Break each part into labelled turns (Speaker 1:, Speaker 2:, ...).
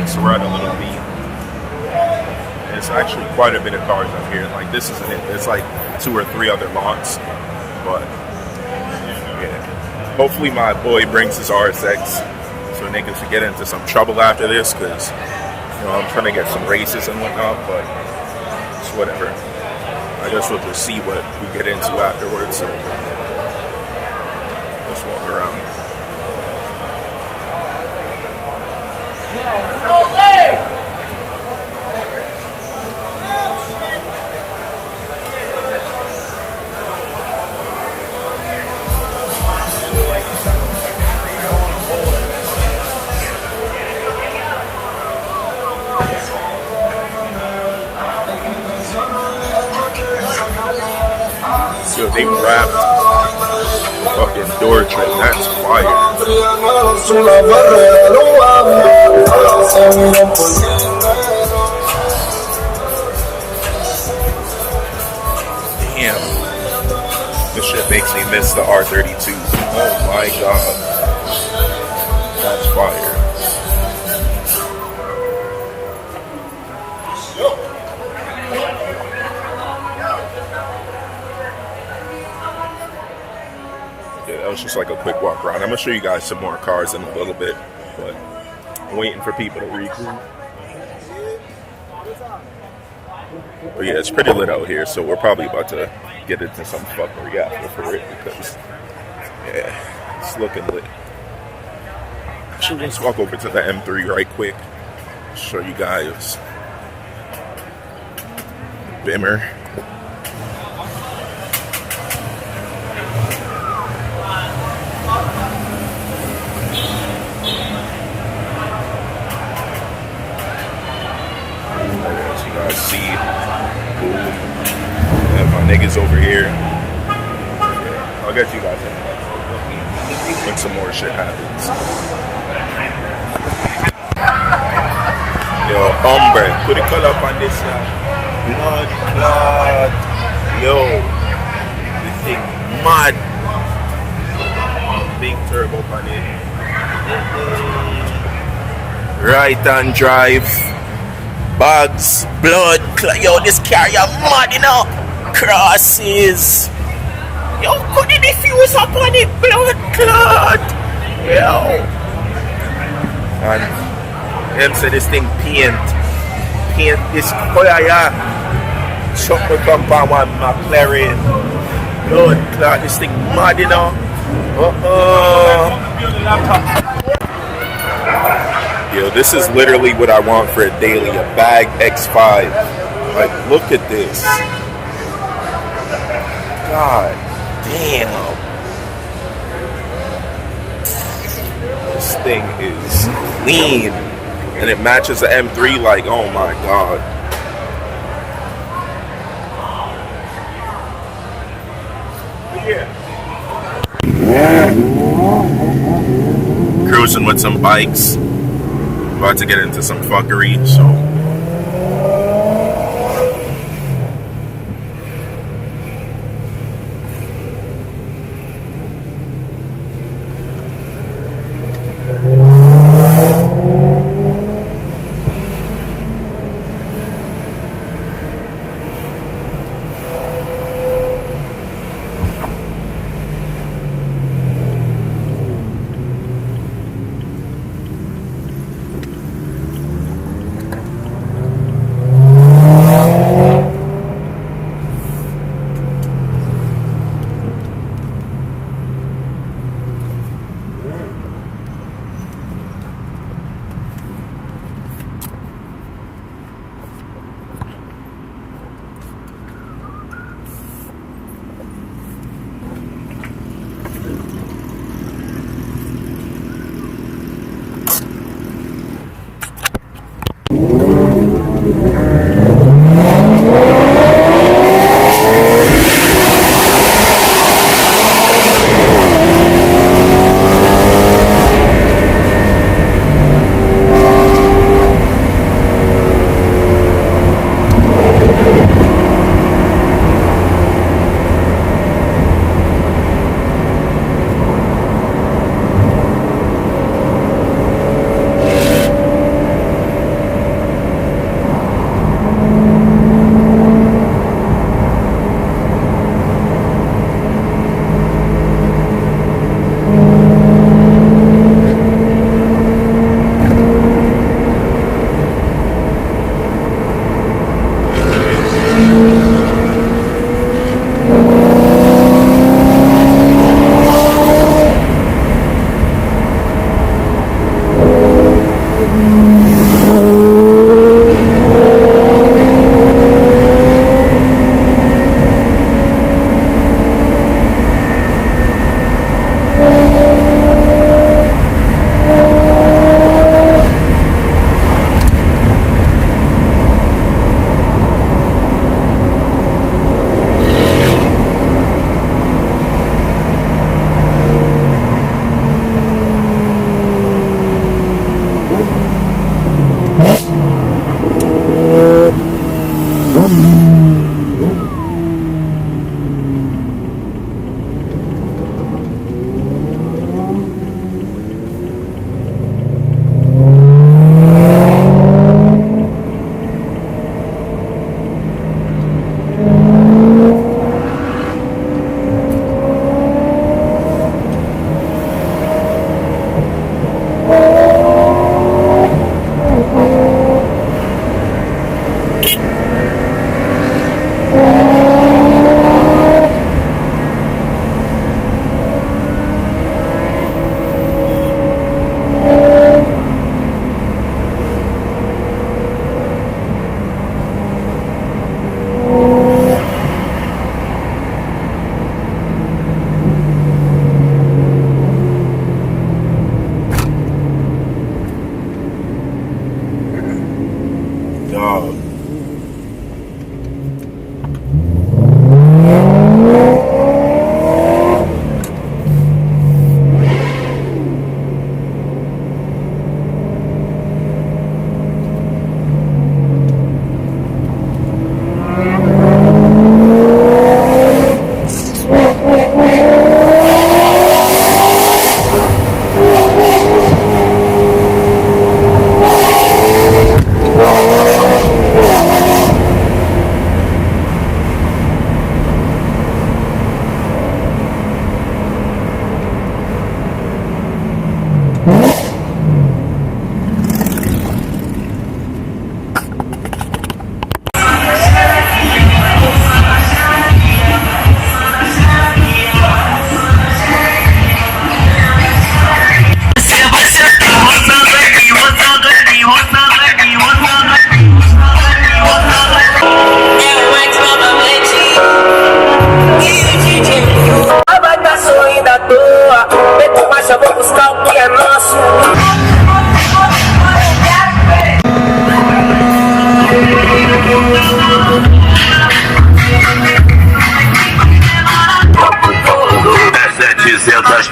Speaker 1: so we're at a little beat. It's actually quite a bit of cars up here. Like this isn't it. It's like 2 or 3 other lots. But yeah. Hopefully my boy brings his RSX so niggas can get into some trouble after this, because I'm trying to get some races and whatnot, but it's whatever. I guess we'll just see what we get into afterwards. So let's walk around. So they wrapped fucking door trim. That's fire. Damn. This shit makes me miss the R32. Oh my god. That's fire. That was just like a quick walk around. I'm gonna show you guys some more cars in a little bit, but I'm waiting for people to regroup. But yeah, it's pretty lit out here, so we're probably about to get into some fuckery after for it, because yeah, it's looking lit. Should just walk over to the M3 right quick, show you guys Bimmer. See, and my niggas over here. I'll get you guys in when some more shit happens. Yo, hombre, put a color up on this blood clot. Yo, this thing mad. Big turbo on it. Right hand drive. Bugs, blood, yo, this car, you mad, crosses. Yo, could the diffuse up on it, blood clot. Yo. And them say this thing paint this color, yeah. Chuck me come on one McLaren. Blood clot, this thing mad, Yo, this is literally what I want for a daily, a bag X5. Like, look at this. God damn. This thing is clean. And it matches the M3 like, oh my god. Cruising with some bikes. About to get into some fuckery, so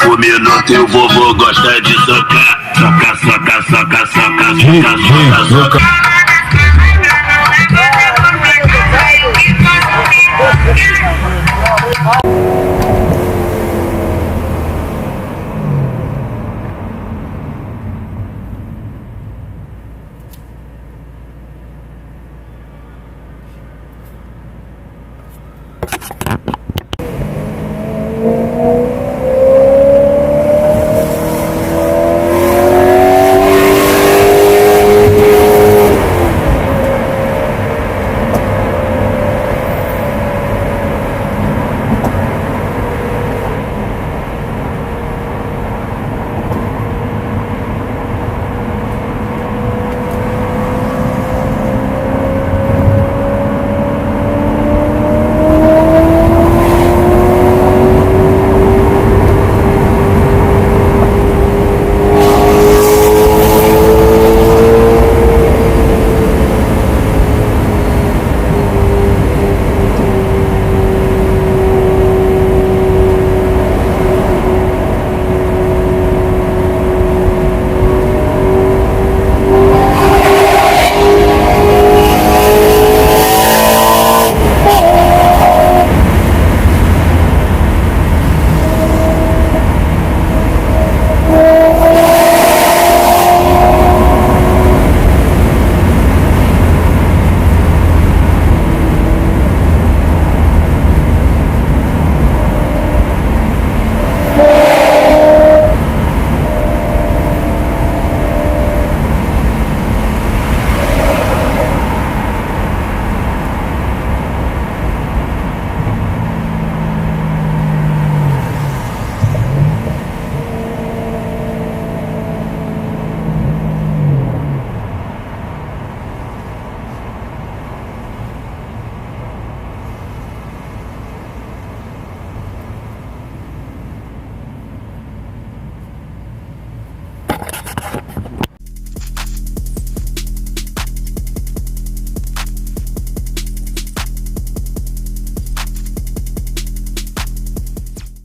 Speaker 2: Por minuto e o vovô gosta de socar. Soca, soca, soca, soca, soca, soca, soca.